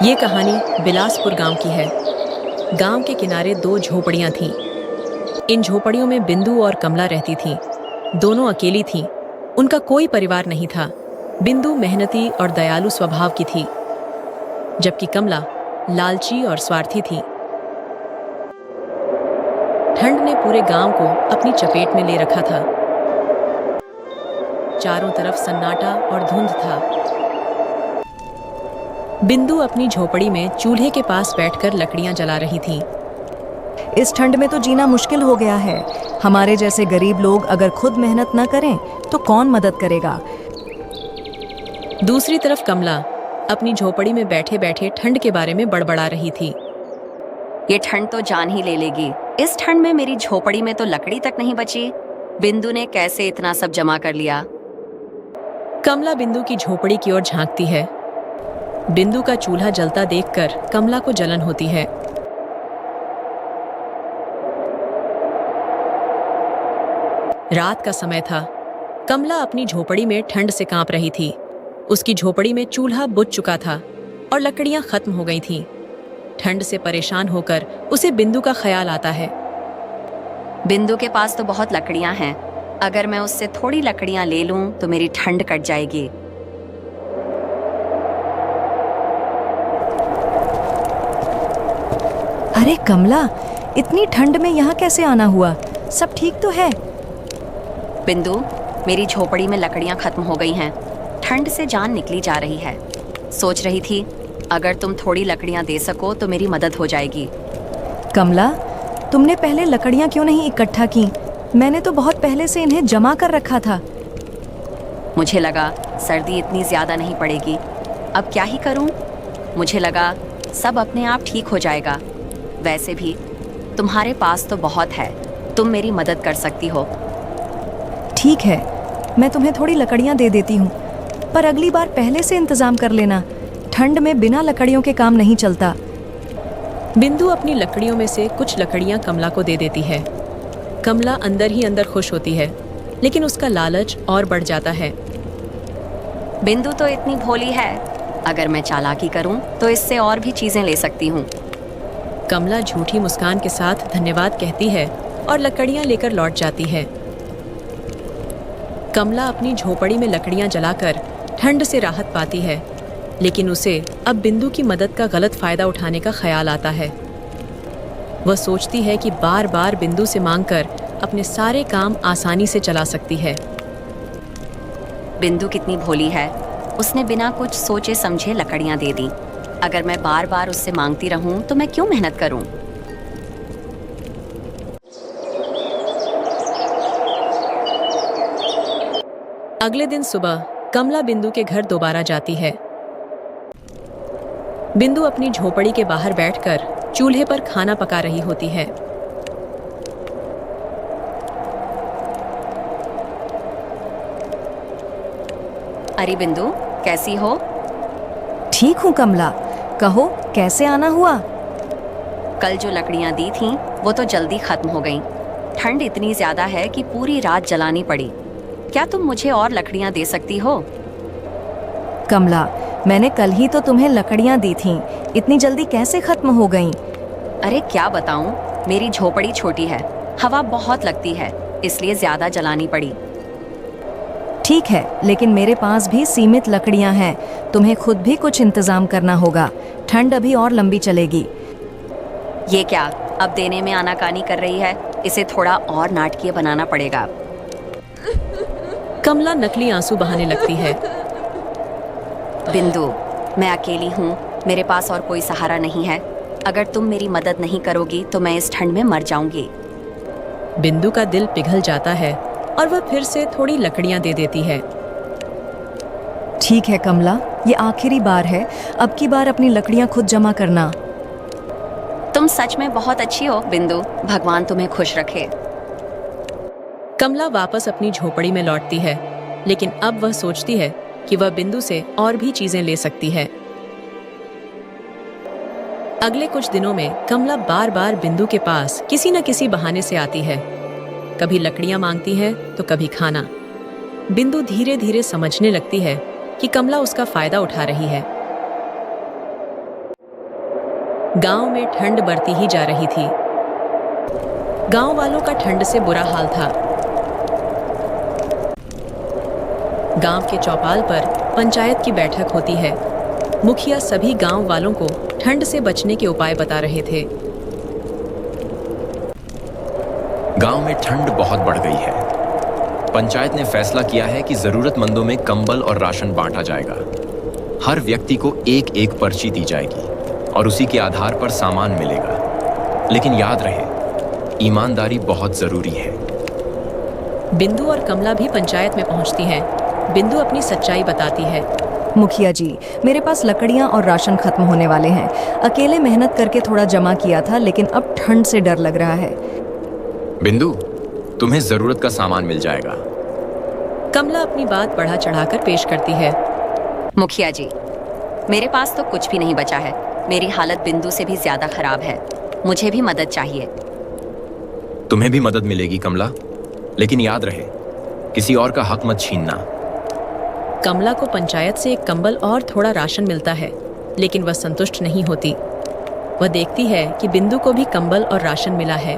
ये कहानी बिलासपुर गांव की है। गांव के किनारे दो झोपड़ियां थीं। इन झोपड़ियों में बिंदु और कमला रहती थीं। दोनों अकेली थीं। उनका कोई परिवार नहीं था। बिंदु मेहनती और दयालु स्वभाव की थी, जबकि कमला लालची और स्वार्थी थी। ठंड ने पूरे गांव को अपनी चपेट में ले रखा था। चारों तरफ सन्नाटा और धुंध था। बिंदु अपनी झोपड़ी में चूल्हे के पास बैठकर लकड़ियां जला रही थी। इस ठंड में तो जीना मुश्किल हो गया है। हमारे जैसे गरीब लोग अगर खुद मेहनत न करें तो कौन मदद करेगा। दूसरी तरफ कमला अपनी झोपड़ी में बैठे बैठे ठंड के बारे में बड़बड़ा रही थी। ये ठंड तो जान ही ले लेगी। इस ठंड में मेरी झोपड़ी में तो लकड़ी तक नहीं बची। बिंदु ने कैसे इतना सब जमा कर लिया। कमला बिंदु की झोपड़ी की ओर झांकती है। बिंदु का चूल्हा जलता देखकर कमला को जलन होती है। रात का समय था। कमला अपनी झोपड़ी में ठंड से कांप रही थी। उसकी झोपड़ी में चूल्हा बुझ चुका था और लकड़ियां खत्म हो गई थीं। ठंड से परेशान होकर उसे बिंदु का ख्याल आता है। बिंदु के पास तो बहुत लकड़ियां हैं। अगर मैं उससे थोड़ी लकड़ियां ले लूं तो मेरी ठंड कट जाएगी। अरे कमला, इतनी ठंड में यहाँ कैसे आना हुआ? सब ठीक तो है? बिंदु, मेरी झोपड़ी में लकड़ियां खत्म हो गई हैं। ठंड से जान निकली जा रही है। सोच रही थी अगर तुम थोड़ी लकड़ियां दे सको तो मेरी मदद हो जाएगी। कमला, तुमने पहले लकड़ियाँ क्यों नहीं इकट्ठा की? मैंने तो बहुत पहले से इन्हें जमा कर रखा था। मुझे लगा सर्दी इतनी ज्यादा नहीं पड़ेगी। अब क्या ही करूं? मुझे लगा सब अपने आप ठीक हो जाएगा। वैसे भी तुम्हारे पास तो बहुत है। तुम मेरी मदद कर सकती हो। ठीक है, मैं तुम्हें थोड़ी लकड़ियाँ दे देती हूँ, पर अगली बार पहले से इंतजाम कर लेना। ठंड में बिना लकड़ियों के काम नहीं चलता। बिंदु अपनी लकड़ियों में से कुछ लकड़ियां कमला को दे देती है। कमला अंदर ही अंदर खुश होती है, लेकिन उसका लालच और बढ़ जाता है। बिंदु तो इतनी भोली है। अगर मैं चालाकी करूं तो इससे और भी चीजें ले सकती हूँ। कमला झूठी मुस्कान के साथ धन्यवाद कहती है और लकड़ियां लेकर लौट जाती है। कमला अपनी झोपड़ी में लकड़ियां जलाकर ठंड से राहत पाती है, लेकिन उसे अब बिंदु की मदद का गलत फायदा उठाने का ख्याल आता है। वह सोचती है कि बार बार बिंदु से मांगकर अपने सारे काम आसानी से चला सकती है। बिंदु कितनी भोली है। उसने बिना कुछ सोचे समझे लकड़ियां दे दी। अगर मैं बार बार उससे मांगती रहूं तो मैं क्यों मेहनत करूं। अगले दिन सुबह कमला बिंदु के घर दोबारा जाती है। बिंदु अपनी झोपड़ी के बाहर बैठकर चूल्हे पर खाना पका रही होती है। अरे बिंदु, कैसी हो? ठीक हूँ कमला, कहो कैसे आना हुआ? कल जो लकड़ियां दी थीं वो तो जल्दी खत्म हो गईं। ठंड इतनी ज्यादा है कि पूरी रात जलानी पड़ी। क्या तुम मुझे और लकड़ियां दे सकती हो? कमला, मैंने कल ही तो तुम्हें लकड़ियाँ दी थीं। इतनी जल्दी कैसे खत्म हो गईं? अरे क्या बताऊं, मेरी झोपड़ी छोटी है। हवा बहुत लगती है, इसलिए ज्यादा जलानी पड़ी। ठीक है, लेकिन मेरे पास भी सीमित लकड़ियाँ हैं। तुम्हें खुद भी कुछ इंतजाम करना होगा। ठंड अभी और लंबी चलेगी। ये क्या, अब देने में आनाकानी कर रही है? इसे थोड़ा और नाटकीय बनाना पड़ेगा। कमला नकली आंसू बहाने लगती है। बिंदु, मैं अकेली हूँ। मेरे पास और कोई सहारा नहीं है। अगर तुम मेरी मदद नहीं करोगी तो मैं इस ठंड में मर जाऊंगी। बिंदु का दिल पिघल जाता है और वह फिर से थोड़ी लकड़ियां दे देती है। ठीक है कमला, ये आखिरी बार है। अब की बार अपनी लकड़ियाँ खुद जमा करना। तुम सच में बहुत अच्छी हो बिंदु। भगवान तुम्हें खुश रखे। कमला वापस अपनी झोपड़ी में लौटती है, लेकिन अब वह सोचती है कि वह बिंदु से और भी चीजें ले सकती है। अगले कुछ दिनों में कमला बार बार बिंदु के पास किसी न किसी बहाने से आती है। कभी लकड़ियां मांगती है तो कभी खाना। बिंदु धीरे धीरे समझने लगती है कि कमला उसका फायदा उठा रही है। गांव में ठंड बढ़ती ही जा रही थी। गांव वालों का ठंड से बुरा हाल था। गांव के चौपाल पर पंचायत की बैठक होती है। मुखिया सभी गांव वालों को ठंड से बचने के उपाय बता रहे थे। गांव में ठंड बहुत बढ़ गई है। पंचायत ने फैसला किया है कि जरूरतमंदों में कंबल और राशन बांटा जाएगा। हर व्यक्ति को एक एक पर्ची दी जाएगी और उसी के आधार पर सामान मिलेगा। लेकिन याद रहे, ईमानदारी बहुत जरूरी है। बिंदु और कमला भी पंचायत में पहुंचती हैं। बिंदु अपनी सच्चाई बताती है। मुखिया जी, मेरे पास लकड़ियाँ और राशन खत्म होने वाले हैं। अकेले मेहनत करके थोड़ा जमा किया था, लेकिन अब ठंड से डर लग रहा है। बिंदु, तुम्हें जरूरत का सामान मिल जाएगा। कमला अपनी बात बढ़ा चढ़ाकर पेश करती है। मुखिया जी, मेरे पास तो कुछ भी नहीं बचा है। मेरी हालत बिंदु से भी ज्यादा खराब है। मुझे भी मदद चाहिए। तुम्हें भी मदद मिलेगी कमला, लेकिन याद रहे, किसी और का हक मत छीनना। कमला को पंचायत से एक कंबल और थोड़ा राशन मिलता है, लेकिन वह संतुष्ट नहीं होती। वह देखती है कि बिंदु को भी कंबल और राशन मिला है।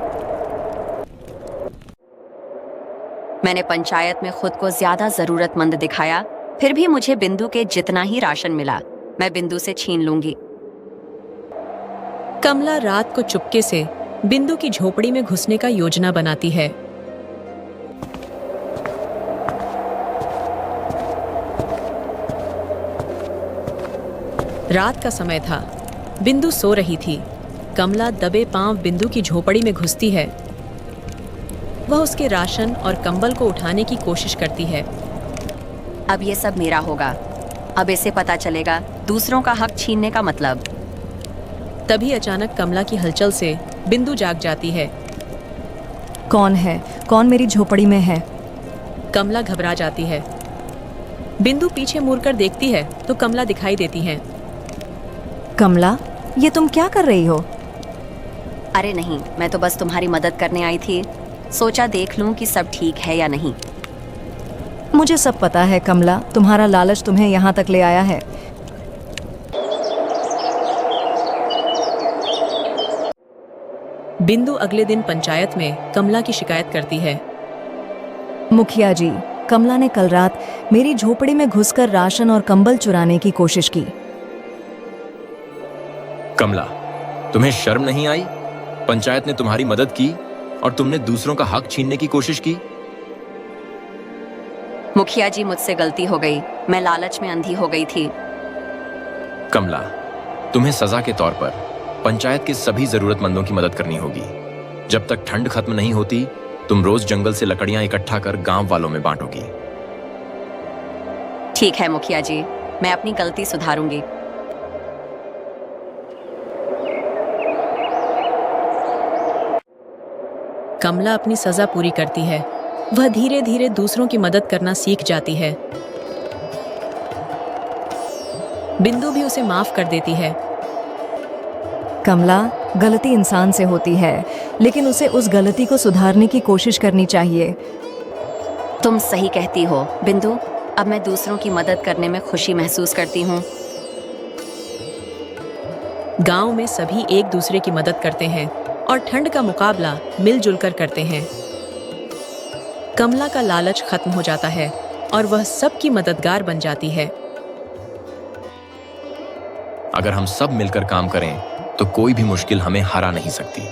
मैंने पंचायत में खुद को ज्यादा जरूरतमंद दिखाया, फिर भी मुझे बिंदु के जितना ही राशन मिला। मैं बिंदु से छीन लूंगी। कमला रात को चुपके से बिंदु की झोपड़ी में घुसने का योजना बनाती है। रात का समय था। बिंदु सो रही थी। कमला दबे पांव बिंदु की झोपड़ी में घुसती है। वह उसके राशन और कंबल को उठाने की कोशिश करती है। अब ये सब मेरा होगा। अब इसे पता चलेगा दूसरों का हक छीनने का मतलब। तभी अचानक कमला की हलचल से बिंदु जाग जाती है। कौन है? कौन मेरी झोपड़ी में है? कमला घबरा जाती है। बिंदु पीछे मुड़कर देखती है तो कमला दिखाई देती है। कमला, ये तुम क्या कर रही हो? अरे नहीं, मैं तो बस तुम्हारी मदद करने आई थी। सोचा देख लूं कि सब ठीक है या नहीं। मुझे सब पता है कमला, तुम्हारा लालच तुम्हें यहाँ तक ले आया है। बिंदु अगले दिन पंचायत में कमला की शिकायत करती है। मुखिया जी, कमला ने कल रात मेरी झोपड़ी में घुसकर राशन और कंबल चुराने की कोशिश की। कमला, तुम्हें शर्म नहीं आई? पंचायत ने तुम्हारी मदद की और तुमने दूसरों का हक छीनने की कोशिश की। मुखिया जी, मुझसे गलती हो गई। मैं लालच में अंधी हो गई थी। कमला, तुम्हें सजा के तौर पर पंचायत के सभी जरूरतमंदों की मदद करनी होगी। जब तक ठंड खत्म नहीं होती, तुम रोज जंगल से लकड़ियां इकट्ठा कर गांव वालों में बांटोगी। ठीक है मुखिया जी, मैं अपनी गलती सुधारूंगी। कमला अपनी सजा पूरी करती है। वह धीरे धीरे दूसरों की मदद करना सीख जाती है। बिंदु भी उसे माफ कर देती है। कमला, गलती इंसान से होती है, लेकिन उसे उस गलती को सुधारने की कोशिश करनी चाहिए। तुम सही कहती हो बिंदु। अब मैं दूसरों की मदद करने में खुशी महसूस करती हूँ। गांव में सभी एक दूसरे की मदद करते हैं और ठंड का मुकाबला मिलजुल कर करते हैं। कमला का लालच खत्म हो जाता है और वह सबकी मददगार बन जाती है। अगर हम सब मिलकर काम करें तो कोई भी मुश्किल हमें हरा नहीं सकती।